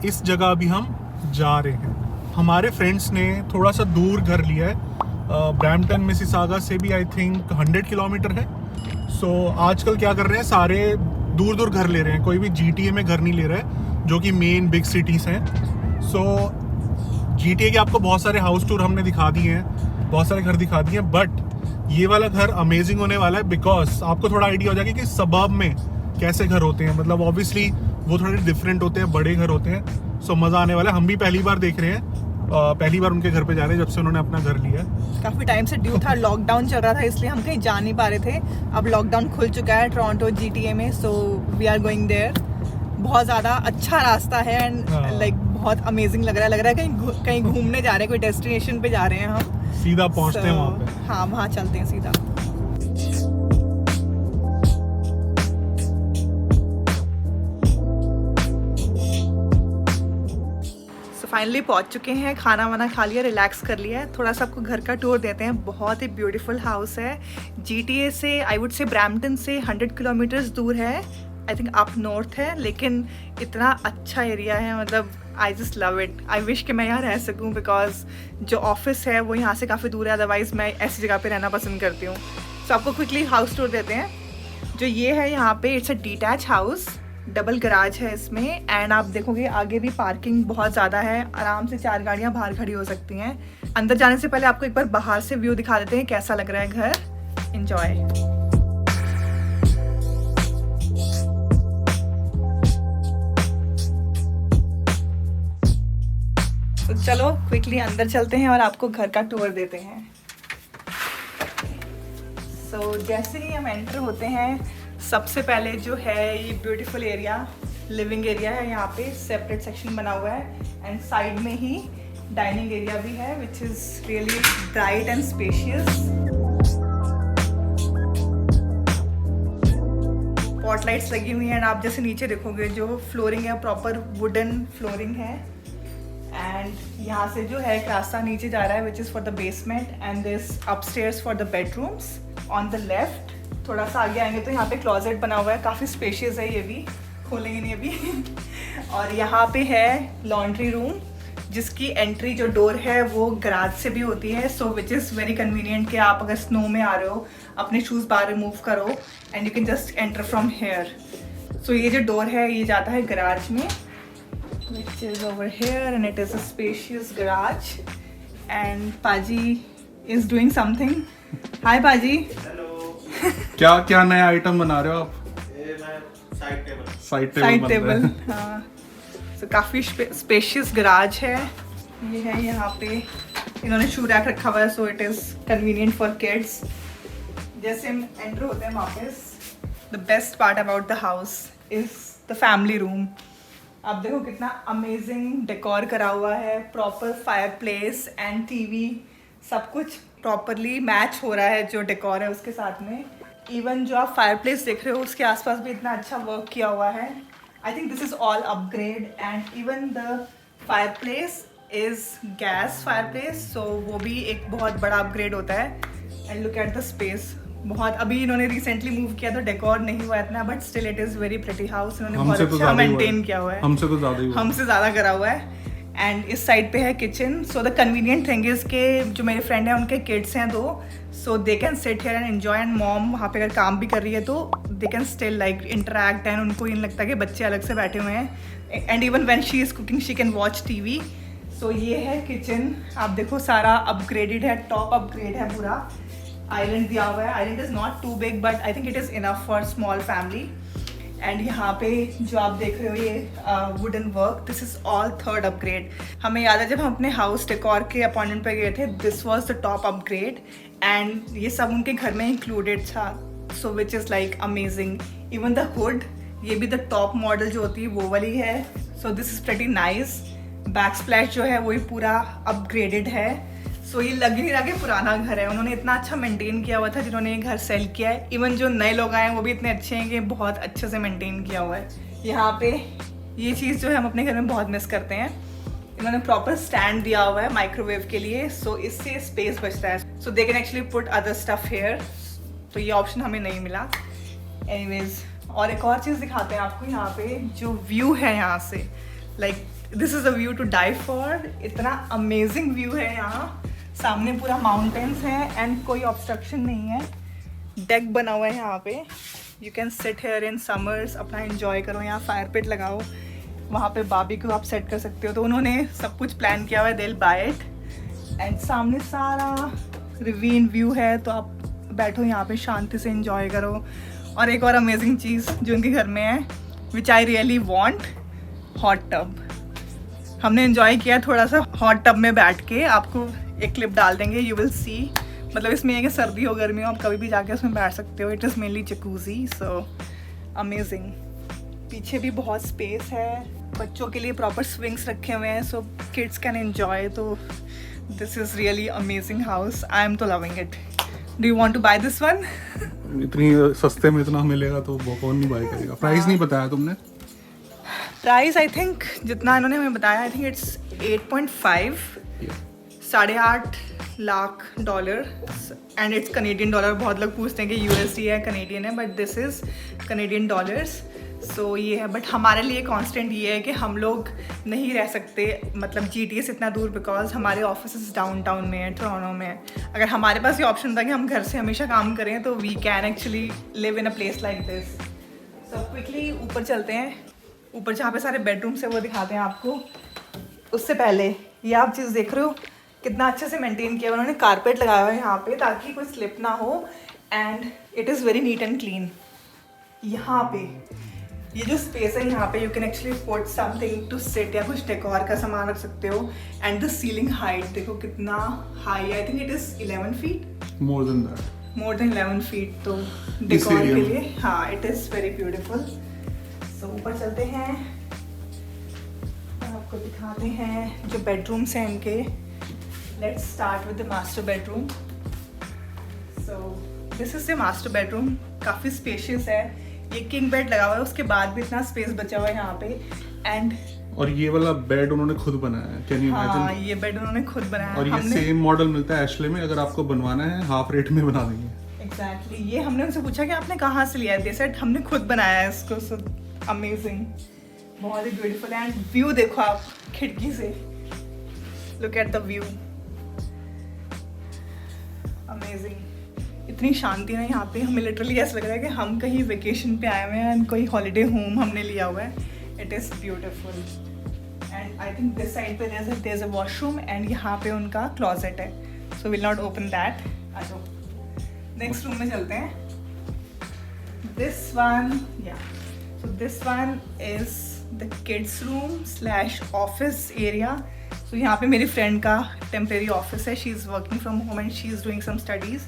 इस जगह अभी हम जा रहे हैं। हमारे फ्रेंड्स ने थोड़ा सा दूर घर लिया है, ब्रैम्पटन मिसिसागा से भी आई थिंक 100 किलोमीटर है। सो आजकल क्या कर रहे हैं, सारे दूर दूर घर ले रहे हैं, कोई भी GTA में घर नहीं ले रहा है जो कि मेन बिग सिटीज़ हैं। सो GTA के आपको बहुत सारे हाउस टूर हमने दिखा दिए हैं, बहुत सारे घर दिखा दिए हैं, बट ये वाला घर अमेजिंग होने वाला है बिकॉज आपको थोड़ा आइडिया हो जाएगा कि सबब में कैसे घर होते हैं। मतलब ऑब्वियसली वो थोड़े डिफरेंट होते हैं, बड़े घर होते हैं। सो मज़ा आने वाला है। हम भी पहली बार देख रहे हैं, पहली बार उनके घर पे जा रहे हैं जब से उन्होंने अपना घर लिया है। काफ़ी टाइम से ड्यू था, लॉकडाउन चल रहा था इसलिए हम कहीं जा नहीं पा रहे थे। अब लॉकडाउन खुल चुका है टोरंटो GTA में, so we are going there. बहुत ज़्यादा अच्छा रास्ता है एंड लाइक बहुत अमेजिंग लग रहा है कहीं घूमने जा रहे हैं, कोई डेस्टिनेशन पे जा रहे हैं हम। सीधा पहुंचते हैं वहाँ पे। हाँ, वहाँ चलते हैं सीधा। फाइनली पहुंच चुके हैं, खाना वाना खा लिया, रिलैक्स कर लिया है। थोड़ा सा आपको घर का टूर देते हैं। बहुत ही ब्यूटीफुल हाउस है। GTA से आई वुड से ब्रैम्पटन से 100 किलोमीटर्स दूर है, आई थिंक अप नॉर्थ है, लेकिन इतना अच्छा एरिया है, मतलब I just love it. I wish कि मैं यहाँ रह सकूँ बिकॉज जो ऑफिस है वो यहाँ से काफ़ी दूर है, अदरवाइज़ मैं ऐसी जगह पे रहना पसंद करती हूँ। तो आपको क्विकली हाउस टूर देते हैं। जो ये है यहाँ पे, it's a detach house, double garage है इसमें एंड आप देखोगे आगे भी पार्किंग बहुत ज़्यादा है, आराम से 4 गाड़ियाँ बाहर खड़ी हो सकती हैं। अंदर जाने से पहले आपको एक बार बाहर से व्यू दिखा देते हैं कैसा लग रहा है घर। एंजॉय। तो चलो क्विकली अंदर चलते हैं और आपको घर का टूर देते हैं। सो जैसे ही हम एंटर होते हैं, सबसे पहले जो है ये ब्यूटीफुल एरिया, लिविंग एरिया है। यहाँ पे सेपरेट सेक्शन बना हुआ है एंड साइड में ही डाइनिंग एरिया भी है which is really bright and spacious. Pot lights लगी हुई हैं एंड आप जैसे नीचे देखोगे जो फ्लोरिंग है प्रॉपर वुडन फ्लोरिंग है एंड यहाँ से जो है एक रास्ता नीचे जा रहा है which is for the basement and this upstairs for the bedrooms on the left. थोड़ा सा आगे आएंगे तो यहाँ पे क्लोजेट बना हुआ है, काफ़ी स्पेशियस है, ये भी खोलेंगे नहीं अभी। और यहाँ पे है लॉन्ड्री रूम जिसकी एंट्री जो डोर है वो गराज से भी होती है, सो विच इज़ वेरी कन्वीनियंट कि आप अगर स्नो में आ रहे हो अपने शूज़ बाहर रिमूव करो and you can just enter from here. So ये जो डोर है ये जाता है गराज में which is over here and it is a spacious garage and paaji is doing something. Hi paaji. क्या क्या नया आइटम बना रहे हो आप? Side table. हाँ, तो काफ़ी स्पेशियस गराज है। ये है यहाँ पे इन्होंने शू रैक रखा हुआ है, सो it is convenient for kids. जैसे हम एंटर होते हैं वापस, the best part about the house is the family room. आप देखो कितना अमेजिंग डेकोर करा हुआ है, proper fire place and TV, सब कुछ प्रॉपरली मैच हो रहा है जो डेकोर है उसके साथ में। इवन जो आप फायर प्लेस देख रहे हो उसके आसपास भी इतना अच्छा वर्क किया हुआ है। I think this is all upgrade and even the fireplace is gas fireplace, so वो भी एक बहुत बड़ा अपग्रेड होता है। And look at the space, बहुत अभी इन्होंने रिसेंटली मूव किया तो डेकोर नहीं हुआ इतना, but still it is very pretty house. इन्होंने बहुत अच्छा मेंटेन किया हुआ है, हमसे तो ज़्यादा ही हुआ, हमसे ज़्यादा करा हुआ है। एंड इस साइड पे है kitchen. So the convenient thing is के जो मेरे फ्रेंड हैं उनके किड्स हैं 2, so they can sit here and enjoy and mom वहाँ पे अगर काम भी कर रही है तो they can still like interact and उनको ये लगता है कि बच्चे अलग से बैठे हुए हैं। And even when she is cooking she can watch TV। सो ये है किचन, आप देखो सारा अपग्रेडेड है, टॉप अपग्रेड है पूरा। आइलैंड दिया हुआ है, island is not too big but I think it is enough for small family. And यहाँ पे जो आप देख रहे हो ये wooden work, this is all 3rd upgrade. हमें याद है जब हम अपने हाउस डेकोर के अपॉइंटमेंट पे गए थे, this was the top upgrade and ये सब उनके घर में इंक्लूडेड था, so which is like amazing. Even the hood, ये भी द टॉप मॉडल जो होती है वो वाली है, सो this is pretty nice. Back splash जो है वही पूरा अपग्रेडेड है। सो ये लग नहीं रहा कि पुराना घर है, उन्होंने इतना अच्छा मेंटेन किया हुआ था जिन्होंने ये घर सेल किया है। इवन जो नए लोग आए हैं वो भी इतने अच्छे हैं कि बहुत अच्छे से मेंटेन किया हुआ है। यहाँ पे ये चीज़ जो है हम अपने घर में बहुत मिस करते हैं, इन्होंने प्रॉपर स्टैंड दिया हुआ है माइक्रोवेव के लिए, सो इससे स्पेस बचता है, so they can actually put other stuff here. तो ये ऑप्शन हमें नहीं मिला। एनीवेज, और एक और चीज़ दिखाते हैं आपको। यहाँ पे जो व्यू है यहाँ से, like this is a view to die for. इतना अमेजिंग व्यू है यहाँ, सामने पूरा माउंटेन्स है एंड कोई ऑब्स्ट्रक्शन नहीं है। डेक बना हुआ है यहाँ पे, you can sit here in summers, अपना एंजॉय करो। यहाँ फायर पिट लगाओ, वहाँ पे बारबेक्यू आप सेट कर सकते हो। तो उन्होंने सब कुछ प्लान किया हुआ है, they'll buy it। एंड सामने सारा रिवीन व्यू है, तो आप बैठो यहाँ पे शांति से एंजॉय करो। और एक और अमेजिंग चीज़ जो उनके घर में है, which I really want, hot tub. हमने एंजॉय किया थोड़ा सा हॉट टब में बैठ के, आपको एक क्लिप डाल देंगे, यू विल सी। मतलब इसमें है कि सर्दी हो गर्मी हो, आप कभी भी जाके उसमें बैठ सकते हो। It is mainly jacuzzi, so amazing. पीछे भी बहुत स्पेस है, बच्चों के लिए प्रॉपर स्विंग्स रखे हुए हैं, सो किड्स कैन एंजॉय। तो this is really amazing house, I am तो loving it. Do you want to buy this one? इतनी सस्ते में इतना मिलेगा तो वो कौन नहीं बाय करेगा। प्राइस नहीं बताया तुमने? प्राइस आई थिंक जितना इन्होंने हमें बताया, I think it's 8.5, 8.5 lakh dollar, and it's Canadian dollar. बहुत लोग पूछते हैं कि USD है कनेडियन है, but this is Canadian dollars. So ये है, बट हमारे लिए कांस्टेंट ये है कि हम लोग नहीं रह सकते मतलब GTA से इतना दूर, बिकॉज हमारे ऑफिस डाउनटाउन में है, टोरंटो में है। अगर हमारे पास ये ऑप्शन था कि हम घर से हमेशा काम करें, तो we can actually live in a place like this. So quickly ऊपर चलते हैं। ऊपर जहाँ पे सारे बेडरूम्स है वो दिखाते हैं आपको। उससे पहले ये आप चीज़ देख रहे हो कितना अच्छे से मेंटेन किया उन्होंने। कारपेट लगाया हुआ है यहाँ पे ताकि कोई स्लिप ना हो, and it is very neat and clean. यहाँ पे ये जो स्पेस है यहाँ पे, you can actually put something to sit, या कुछ डेकोर का सामान रख सकते हो। एंड द सीलिंग हाइट देखो कितना high, I think it is 11 feet, more than 11 feet. तो डेकोर के लिए हाँ, इट इज़ वेरी ब्यूटीफुल। सो ऊपर चलते हैं, आपको दिखाते हैं जो बेडरूम्स हैं इनके। Let's start with the master bedroom. So this is the master bedroom, काफ़ी स्पेशियस है। ये किंग बेड लगा हुआ है, उसके बाद भी इतना स्पेस बचा हुआ है यहाँ पे। एंड और ये वाला बेड उन्होंने खुद बनाया है, कैन यू इमेजिन? हाँ, ये बेड उन्होंने खुद बनाया है। और ये सेम मॉडल मिलता है एशले में, अगर आपको बनवाना है हाफ रेट में बना देंगे। एग्जैक्टली, ये हमने उनसे पूछा कि आपने कहाँ से लिया है, दे सेड हमने खुद बनाया है इसको। सो अमेजिंग, बहुत ही ब्यूटीफुल है। एंड व्यू देखो आप खिड़की से, look at the view, amazing. इतनी शांति है यहाँ पे, हमें लिटरली ऐसा लग रहा है कि हम कहीं वेकेशन पे आए हुए हैं एंड कोई हॉलीडे होम हमने लिया हुआ है। It is beautiful. And I think this side पे there is a washroom, and यहाँ पे उनका क्लॉजेट है, so will not open that. आ जाओ नेक्स्ट रूम में चलते हैं। दिस वन, या so this one is the kids room slash office area. तो यहाँ पे मेरी फ्रेंड का टेम्परेरी ऑफिस है, she is working from home and she is doing some studies.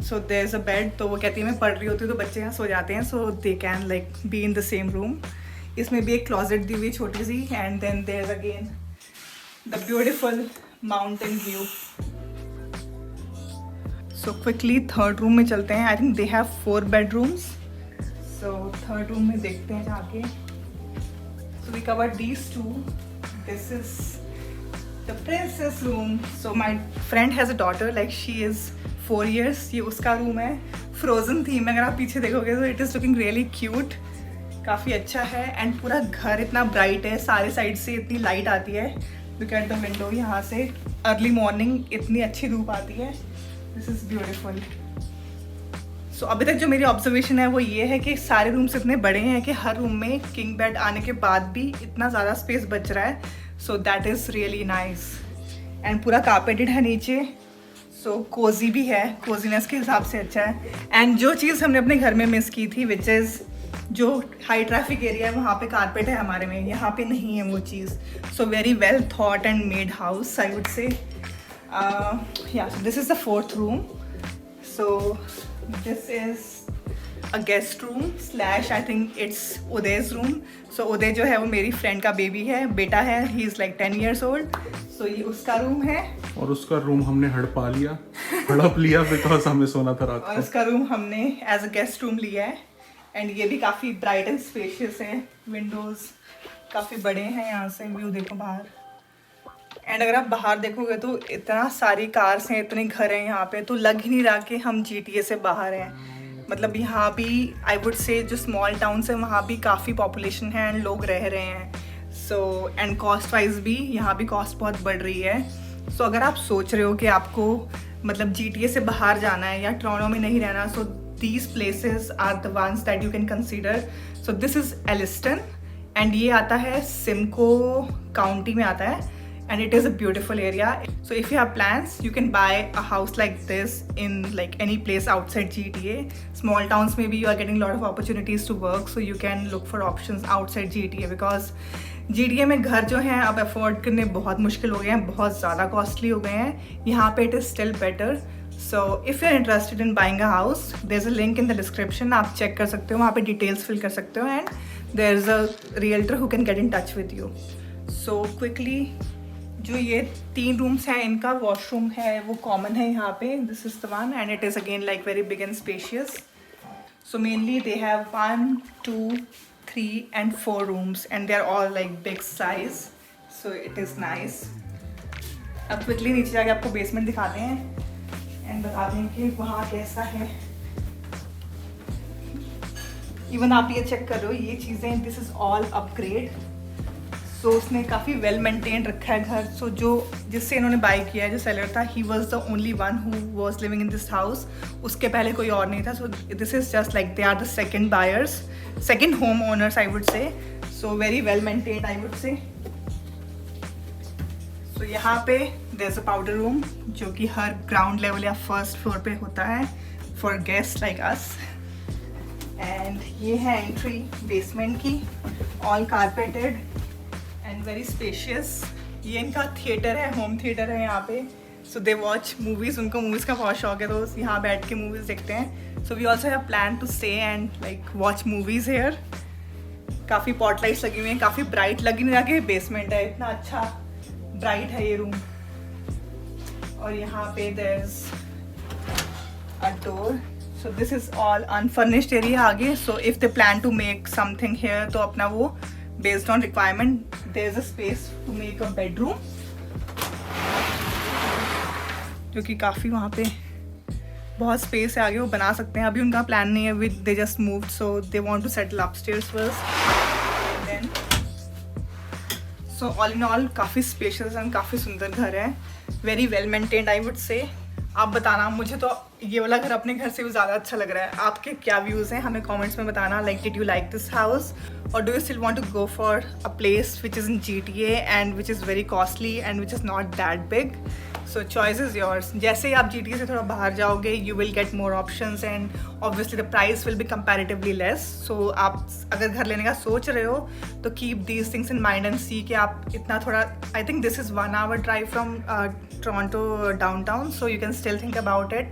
So there is a bed, तो वो कहती है मैं पढ़ रही होती हूँ तो बच्चे यहाँ सो जाते हैं, so they can like be in the same room. इसमें भी एक क्लॉजेट दी हुई छोटी सी, and then there is again the beautiful mountain view. So quickly third room में चलते हैं। I think they have 4 bedrooms. So third room में देखते हैं जाके। So we cover these 2। This is the princess room. So my friend has a daughter, like she is 4 years। ये उसका room है, फ्रोजन थीम में, अगर आप पीछे देखोगे तो it is looking really cute, काफ़ी अच्छा है। एंड पूरा घर इतना ब्राइट है, सारे साइड से इतनी लाइट आती है। लुक एट द विंडो, यहाँ से अर्ली मॉर्निंग इतनी अच्छी धूप आती है। This is beautiful. सो अभी तक जो मेरी ऑब्जर्वेशन है वो ये है कि सारे रूम्स इतने बड़े हैं कि हर रूम में किंग बेड आने के बाद भी इतना ज़्यादा स्पेस बच रहा है। So that is really nice. And पूरा कारपेटेड है नीचे, सो कोजी भी है, कोजीनेस के हिसाब से अच्छा है। एंड जो चीज़ हमने अपने घर में मिस की थी, विच इज़ जो हाई ट्रैफिक एरिया है वहाँ पे कारपेट है हमारे में, यहाँ पे नहीं है वो चीज़। So very well thought and made house I would say. या so this is the 4th room. So this is a guest room slash I think it's उदय's रूम। सो उदय जो है वो मेरी फ्रेंड का बेबी है, बेटा है, he is like 10 years old। सो ये उसका रूम है, और उसका रूम हमने हड़प लिया बिकॉज हमें सोना था रात और को। उसका रूम हमने एज अ गेस्ट रूम लिया है। एंड ये भी काफ़ी ब्राइट एंड स्पेशियस है, विंडोज़ काफ़ी बड़े हैं, यहाँ से व्यू देखो बाहर। एंड अगर आप बाहर देखोगे तो इतना सारी कार्स हैं, इतने घर हैं यहाँ पे, तो लग ही नहीं रहा कि हम GTA से बाहर हैं। मतलब यहाँ भी आई वुड से जो स्मॉल टाउन्स है वहाँ भी काफ़ी पॉपुलेशन है एंड लोग रह रहे हैं. सो एंड कॉस्ट वाइज भी यहाँ भी कॉस्ट बहुत बढ़ रही है. सो अगर आप सोच रहे हो कि आपको मतलब GTA से बाहर जाना है या टोरंटो में नहीं रहना, so these places are the ones that you can consider. So this is Alliston and ये आता है सिमको काउंटी में आता है and it is a beautiful area. So if you have plans, you can buy a house like this in like any place outside GTA. Small towns maybe you are getting a lot of opportunities to work, so you can look for options outside GTA because GTA में घर जो हैं अब afford करने बहुत मुश्किल हो गए हैं, बहुत ज़्यादा कॉस्टली हो गए हैं. यहाँ पे it is still better. So if you are interested in buying a house, there's a link in the description. आप चेक कर सकते हो, वहाँ पे डिटेल्स फिल कर सकते हो and there's a realtor who can get in touch with you. So quickly जो ये 3 रूम्स हैं इनका वॉशरूम है वो कॉमन है यहाँ पे. This is the one and it is again like very big and spacious. So mainly they have 1, 2, 3 and 4 rooms and they are all like big size. So it is nice. अब quickly नीचे जाके आपको basement दिखाते हैं and बताते हैं कि वहाँ कैसा है. इवन आप ये चेक कर रहे हो ये चीज़ें, दिस इज़ ऑल अपग्रेड. सो उसने काफ़ी वेल मेंटेन रखा है घर. सो जो जिससे इन्होंने बाय किया है, जो सेलर था, he was the only one who was living in this house. उसके पहले कोई और नहीं था. So this is just like they are the second buyers, second home owners I would say. So very well maintained I would say. So यहाँ पे there is a powder room जो कि हर ग्राउंड लेवल या first floor पे होता है for guest like us. And ये है एंट्री बेसमेंट की, all carpeted and very spacious. ये इनका थिएटर है, होम थिएटर है यहाँ पे. सो दे वॉच मूवीज़, उनको मूवीज़ का बहुत शौक है तो यहाँ बैठ के मूवीज़ देखते हैं. So we also have plan to stay and like watch movies here. काफ़ी पॉट लाइट्स लगी हुई हैं, काफ़ी ब्राइट लगी नहीं जाके बेसमेंट है, इतना अच्छा ब्राइट है ये रूम. और यहाँ पे there is a door. So this is all unfurnished area आगे. So if they plan to make something here तो अपना वो based on requirement, there is a space to make a bedroom जो कि काफ़ी वहाँ पे बहुत स्पेस है आगे, वो बना सकते हैं. अभी उनका प्लान नहीं है, with they just moved so they want to settle upstairs first then. So all in all काफ़ी स्पेशियस एंड काफ़ी सुंदर घर है. Very well maintained I would say. आप बताना, मुझे तो ये वाला घर अपने घर से भी ज़्यादा अच्छा लग रहा है. आपके क्या व्यूज़ हैं हमें कमेंट्स में बताना. Like did you like this house or do you still want to go for a place which is in GTA and which is very costly and which is not that big? So choice is yours. जैसे ही आप GTA से थोड़ा बाहर जाओगे you will get more options and obviously the price will be comparatively less. So आप अगर घर लेने का सोच रहे हो तो keep these things in mind and see कि आप इतना थोड़ा, I think this is 1 hour drive from Toronto downtown, so you can still think about it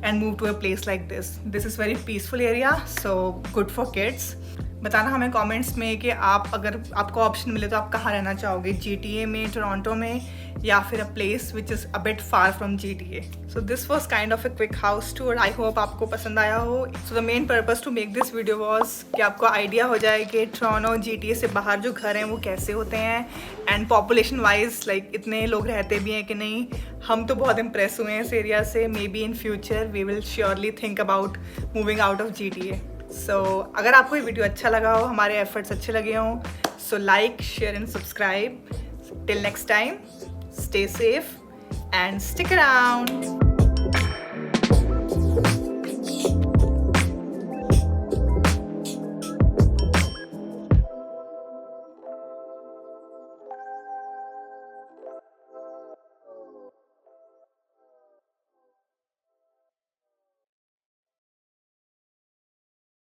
and move to a place like this. This is very peaceful area, so good for kids. बताना हमें comments में कि आप अगर आपको option मिले तो आप कहाँ रहना चाहोगे, GTA में, टोरंटो में, या फिर a place which is a bit far from GTA. So this was kind of a quick house tour. I hope आपको पसंद आया हो. So the main purpose to make this video was कि आपको आइडिया हो जाए कि टोरंटो GTA से बाहर जो घर हैं वो कैसे होते हैं एंड पॉपुलेशन वाइज लाइक इतने लोग रहते भी हैं कि नहीं. हम तो बहुत इम्प्रेस हुए हैं इस एरिया से. Maybe in future we will surely think about moving out of GTA. So अगर आपको ये वीडियो अच्छा लगा हो, हमारे एफर्ट्स अच्छे लगे हों, so like, share and subscribe. Till next time, stay safe and stick around.